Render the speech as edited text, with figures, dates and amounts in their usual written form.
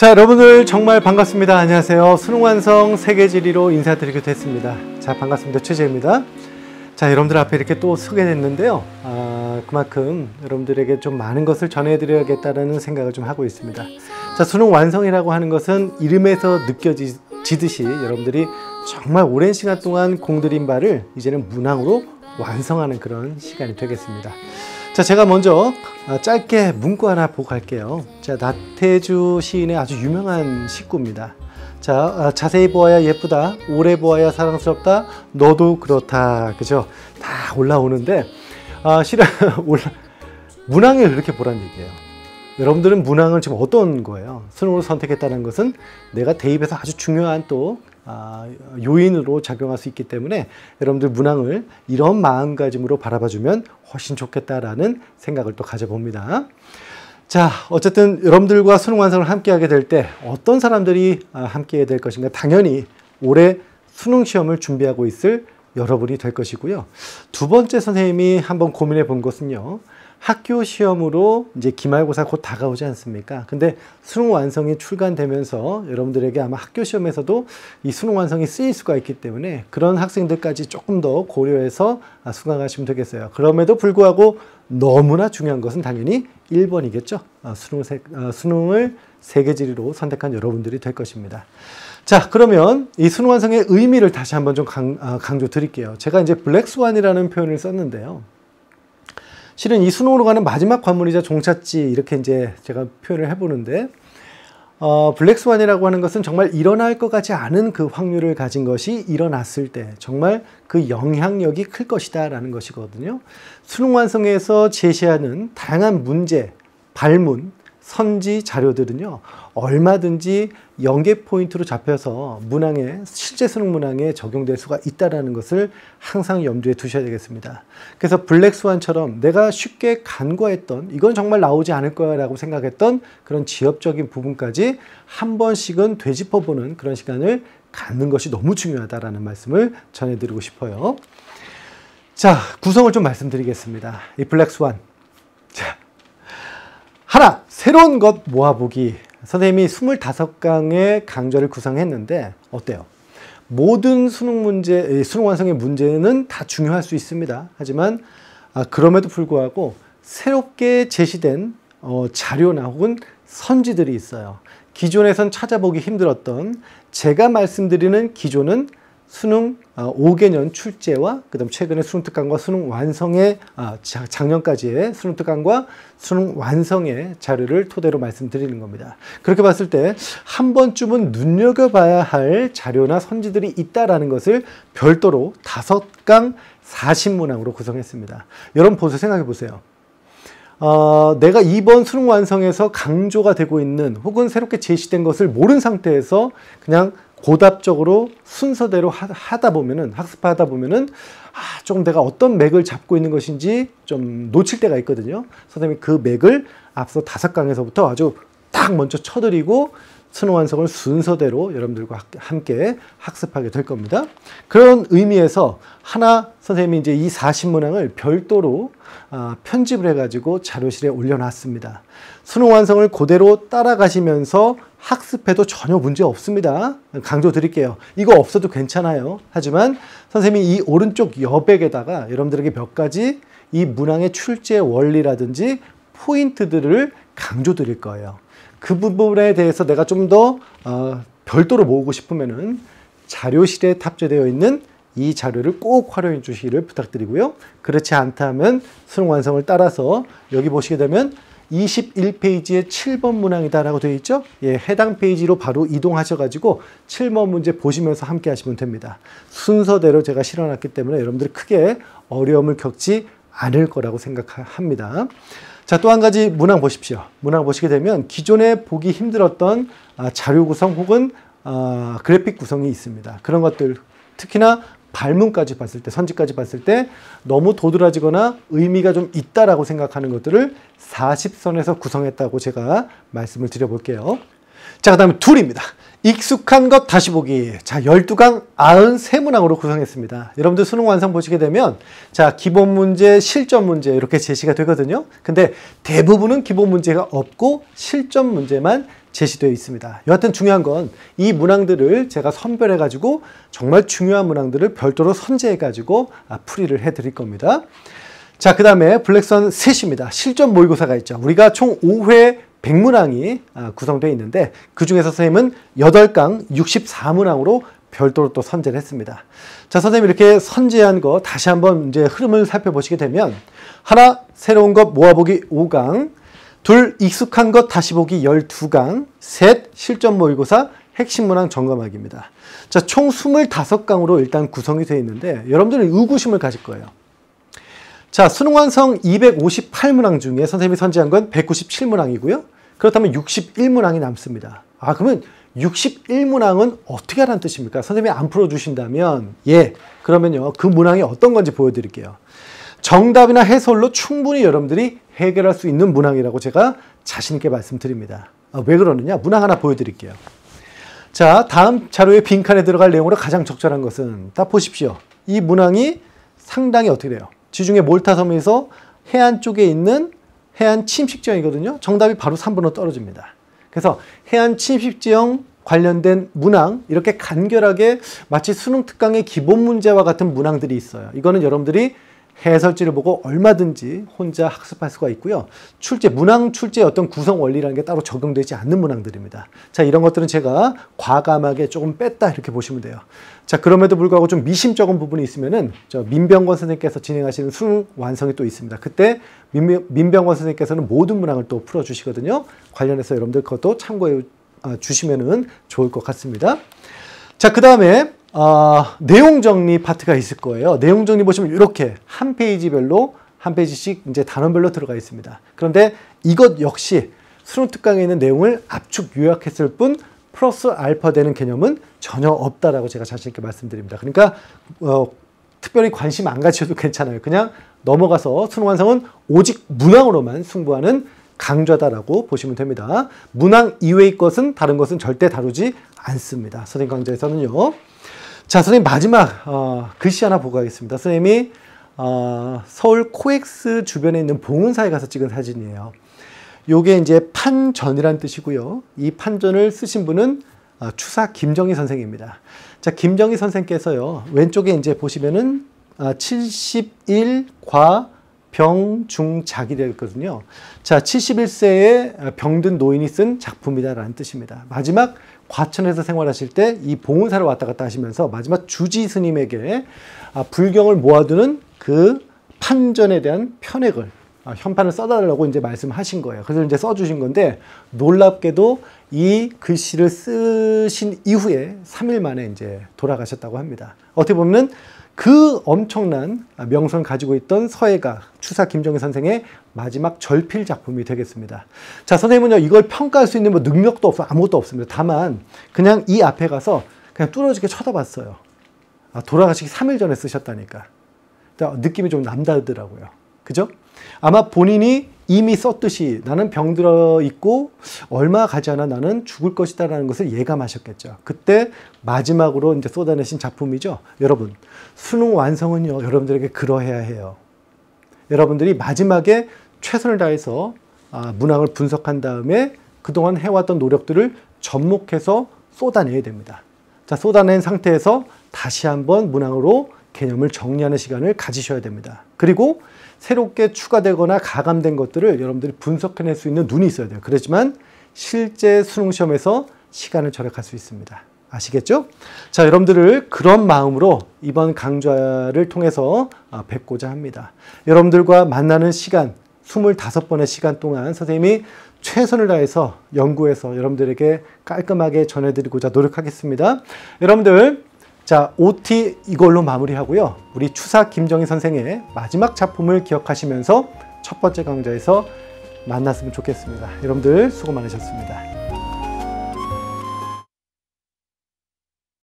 자, 여러분들 정말 반갑습니다. 안녕하세요. 수능 완성 세계지리로 인사드리게 됐습니다. 자, 반갑습니다. 최재입니다. 자, 여러분들 앞에 이렇게 또 서게 됐는데요. 그만큼 여러분들에게 좀 많은 것을 전해드려야겠다는 생각을 좀 하고 있습니다. 자, 수능 완성이라고 하는 것은 이름에서 느껴지듯이 여러분들이 정말 오랜 시간 동안 공들인 바를 이제는 문항으로 완성하는 그런 시간이 되겠습니다. 자, 제가 먼저 짧게 문구 하나 보고 갈게요. 자, 나태주 시인의 아주 유명한 식구입니다. 자, 자세히 보아야 예쁘다, 오래 보아야 사랑스럽다, 너도 그렇다, 그죠? 다 올라오는데 실은 문항을 이렇게 보란 얘기예요. 여러분들은 문항을 지금 어떤 거예요? 수능으로 선택했다는 것은 내가 대입에서 아주 중요한 또 요인으로 작용할 수 있기 때문에 여러분들 문항을 이런 마음가짐으로 바라봐주면 훨씬 좋겠다라는 생각을 또 가져봅니다. 자, 어쨌든 여러분들과 수능 완성을 함께 하게 될 때 어떤 사람들이 함께 해야 될 것인가? 당연히 올해 수능 시험을 준비하고 있을 여러분이 될 것이고요. 두 번째 선생님이 한번 고민해 본 것은요, 학교 시험으로 이제 기말고사 곧 다가오지 않습니까? 근데 수능 완성이 출간되면서 여러분들에게 아마 학교 시험에서도 이 수능 완성이 쓰일 수가 있기 때문에 그런 학생들까지 조금 더 고려해서 수강하시면 되겠어요. 그럼에도 불구하고 너무나 중요한 것은 당연히 1번이겠죠. 수능을 세계지리로 선택한 여러분들이 될 것입니다. 자, 그러면 이 수능 완성의 의미를 다시 한번 좀 강조 드릴게요. 제가 이제 블랙스완이라는 표현을 썼는데요. 실은 이 수능으로 가는 마지막 관문이자 종착지, 이렇게 이제 제가 표현을 해보는데, 블랙스완이라고 하는 것은 정말 일어날 것 같지 않은 그 확률을 가진 것이 일어났을 때 정말 그 영향력이 클 것이다 라는 것이거든요. 수능 완성에서 제시하는 다양한 문제, 발문, 선지 자료들은요, 얼마든지 연계 포인트로 잡혀서 문항에, 실제 수능 문항에 적용될 수가 있다는 것을 항상 염두에 두셔야 되겠습니다. 그래서 블랙스완처럼 내가 쉽게 간과했던, 이건 정말 나오지 않을 거야 라고 생각했던 그런 지엽적인 부분까지 한 번씩은 되짚어보는 그런 시간을 갖는 것이 너무 중요하다라는 말씀을 전해드리고 싶어요. 자, 구성을 좀 말씀드리겠습니다. 이 블랙스완. 자, 하나, 새로운 것 모아보기. 선생님이 25강의 강좌를 구성했는데 어때요? 모든 수능 문제, 수능 완성의 문제는 다 중요할 수 있습니다. 하지만 그럼에도 불구하고 새롭게 제시된 자료나 혹은 선지들이 있어요. 기존에선 찾아보기 힘들었던, 제가 말씀드리는 기존은 수능 5개년 출제와 그다음 최근에 수능 특강과 수능 완성의 작년까지의 수능 특강과 수능 완성의 자료를 토대로 말씀드리는 겁니다. 그렇게 봤을 때 한 번쯤은 눈여겨봐야 할 자료나 선지들이 있다라는 것을 별도로 5강 40문항으로 구성했습니다. 여러분 보세요. 생각해 보세요. 내가 이번 수능 완성에서 강조가 되고 있는 혹은 새롭게 제시된 것을 모른 상태에서 그냥 고답적으로 순서대로 하다 보면은, 학습하다 보면은 조금 내가 어떤 맥을 잡고 있는 것인지 좀 놓칠 때가 있거든요. 선생님이 그 맥을 앞서 5강에서부터 아주 딱 먼저 쳐드리고 수능 완성을 순서대로 여러분들과 함께 학습하게 될 겁니다. 그런 의미에서 하나 선생님이 이제 이 40문항을 별도로 편집을 해가지고 자료실에 올려놨습니다. 수능 완성을 그대로 따라가시면서 학습해도 전혀 문제 없습니다. 강조 드릴게요. 이거 없어도 괜찮아요. 하지만 선생님이 이 오른쪽 여백에다가 여러분들에게 몇 가지 이 문항의 출제 원리라든지 포인트들을 강조 드릴 거예요. 그 부분에 대해서 내가 좀 더 별도로 모으고 싶으면은 자료실에 탑재되어 있는 이 자료를 꼭 활용해 주시기를 부탁드리고요. 그렇지 않다면 수능 완성을 따라서 여기 보시게 되면 21페이지에 7번 문항이다라고 되어 있죠? 예, 해당 페이지로 바로 이동하셔가지고 7번 문제 보시면서 함께 하시면 됩니다. 순서대로 제가 실어놨기 때문에 여러분들이 크게 어려움을 겪지 않을 거라고 생각합니다. 자, 또 한 가지 문항 보십시오. 문항 보시게 되면 기존에 보기 힘들었던 자료 구성 혹은 그래픽 구성이 있습니다. 그런 것들, 특히나 발문까지 봤을 때, 선지까지 봤을 때 너무 도드라지거나 의미가 좀 있다라고 생각하는 것들을 40선에서 구성했다고 제가 말씀을 드려볼게요. 자, 그 다음에 둘입니다. 익숙한 것 다시 보기. 자, 12강 93문항으로 구성했습니다. 여러분들 수능 완성 보시게 되면 자, 기본 문제, 실전 문제 이렇게 제시가 되거든요. 근데 대부분은 기본 문제가 없고 실전 문제만 제시되어 있습니다. 여하튼 중요한 건 이 문항들을 제가 선별해 가지고 정말 중요한 문항들을 별도로 선제해 가지고 풀이를 해 드릴 겁니다. 자, 그 다음에 블랙선 셋입니다. 실전 모의고사가 있죠. 우리가 총 5회 100문항이 구성되어 있는데 그 중에서 선생님은 8강 64문항으로 별도로 또 선제를 했습니다. 자, 선생님이 이렇게 선제한 거 다시 한번 이제 흐름을 살펴보시게 되면 하나, 새로운 것 모아보기 5강, 둘, 익숙한 것 다시 보기 12강, 셋, 실전 모의고사 핵심 문항 점검하기입니다. 자, 총 25강으로 일단 구성이 되어 있는데 여러분들은 의구심을 가질 거예요. 자, 수능 완성 258문항 중에 선생님이 선제한 건 197문항이고요. 그렇다면 61문항이 남습니다. 그러면 61문항은 어떻게 하라는 뜻입니까? 선생님이 안 풀어주신다면 그러면요, 그 문항이 어떤 건지 보여드릴게요. 정답이나 해설로 충분히 여러분들이 해결할 수 있는 문항이라고 제가 자신 있게 말씀드립니다. 왜 그러느냐? 문항 하나 보여드릴게요. 자, 다음 자료의 빈칸에 들어갈 내용으로 가장 적절한 것은 딱 보십시오. 이 문항이 상당히 어떻게 돼요? 지중해 몰타섬에서 해안 쪽에 있는 해안 침식지형이거든요. 정답이 바로 3번으로 떨어집니다. 그래서 해안 침식지형 관련된 문항, 이렇게 간결하게 마치 수능 특강의 기본 문제와 같은 문항들이 있어요. 이거는 여러분들이 해설지를 보고 얼마든지 혼자 학습할 수가 있고요. 문항 출제의 어떤 구성 원리라는 게 따로 적용되지 않는 문항들입니다. 자, 이런 것들은 제가 과감하게 조금 뺐다 이렇게 보시면 돼요. 자, 그럼에도 불구하고 좀 미심쩍은 부분이 있으면은 민병권 선생님께서 진행하시는 수능 완성이 또 있습니다. 그때 민병권 선생님께서는 모든 문항을 또 풀어주시거든요. 관련해서 여러분들 그것도 참고해 주시면은 좋을 것 같습니다. 자, 그 다음에 내용 정리 파트가 있을 거예요. 내용 정리 보시면 이렇게 한 페이지별로 한 페이지씩 이제 단원별로 들어가 있습니다. 그런데 이것 역시 수능 특강에 있는 내용을 압축 요약했을 뿐 플러스 알파 되는 개념은 전혀 없다라고 제가 자신 있게 말씀드립니다. 그러니까 특별히 관심 안 가지셔도 괜찮아요. 그냥 넘어가서 수능 완성은 오직 문항으로만 승부하는 강좌다라고 보시면 됩니다. 문항 이외의 것은 다른 것은 절대 다루지 않습니다. 선생님 강좌에서는요. 자, 선생님 마지막 글씨 하나 보고 가겠습니다. 선생님이 서울 코엑스 주변에 있는 봉은사에 가서 찍은 사진이에요. 요게 이제 판전이란 뜻이고요. 이 판전을 쓰신 분은 추사 김정희 선생입니다. 자, 김정희 선생께서요, 왼쪽에 이제 보시면은 71과 병중작이라고 했거든요. 자, 71세에 병든 노인이 쓴 작품이다라는 뜻입니다. 마지막 과천에서 생활하실 때 이 봉은사를 왔다 갔다 하시면서 마지막 주지 스님에게 불경을 모아두는 그 판전에 대한 편액을 현판을 써달라고 이제 말씀하신 거예요. 그래서 이제 써주신 건데 놀랍게도 이 글씨를 쓰신 이후에 3일 만에 이제 돌아가셨다고 합니다. 어떻게 보면은 그 엄청난 명성을 가지고 있던 서예가 추사 김정희 선생의 마지막 절필 작품이 되겠습니다. 자, 선생님은요, 이걸 평가할 수 있는 뭐 능력도 없어, 아무것도 없습니다. 다만 그냥 이 앞에 가서 그냥 뚫어지게 쳐다봤어요. 돌아가시기 3일 전에 쓰셨다니까. 느낌이 좀 남다르더라고요. 그죠? 아마 본인이 이미 썼듯이 나는 병들어 있고 얼마 가지 않아 나는 죽을 것이다 라는 것을 예감하셨겠죠. 그때 마지막으로 이제 쏟아내신 작품이죠. 여러분, 수능 완성은요, 여러분들에게 그러해야 해요. 여러분들이 마지막에 최선을 다해서 문항을 분석한 다음에 그동안 해왔던 노력들을 접목해서 쏟아내야 됩니다. 자, 쏟아낸 상태에서 다시 한번 문항으로 개념을 정리하는 시간을 가지셔야 됩니다. 그리고 새롭게 추가되거나 가감된 것들을 여러분들이 분석해낼 수 있는 눈이 있어야 돼요. 그렇지만 실제 수능시험에서 시간을 절약할 수 있습니다. 아시겠죠? 자, 여러분들을 그런 마음으로 이번 강좌를 통해서 뵙고자 합니다. 여러분들과 만나는 시간, 25번의 시간 동안 선생님이 최선을 다해서 연구해서 여러분들에게 깔끔하게 전해드리고자 노력하겠습니다. 여러분들, 자, OT 이걸로 마무리하고요. 우리 추사 김정희 선생의 마지막 작품을 기억하시면서 첫 번째 강좌에서 만났으면 좋겠습니다. 여러분들 수고 많으셨습니다.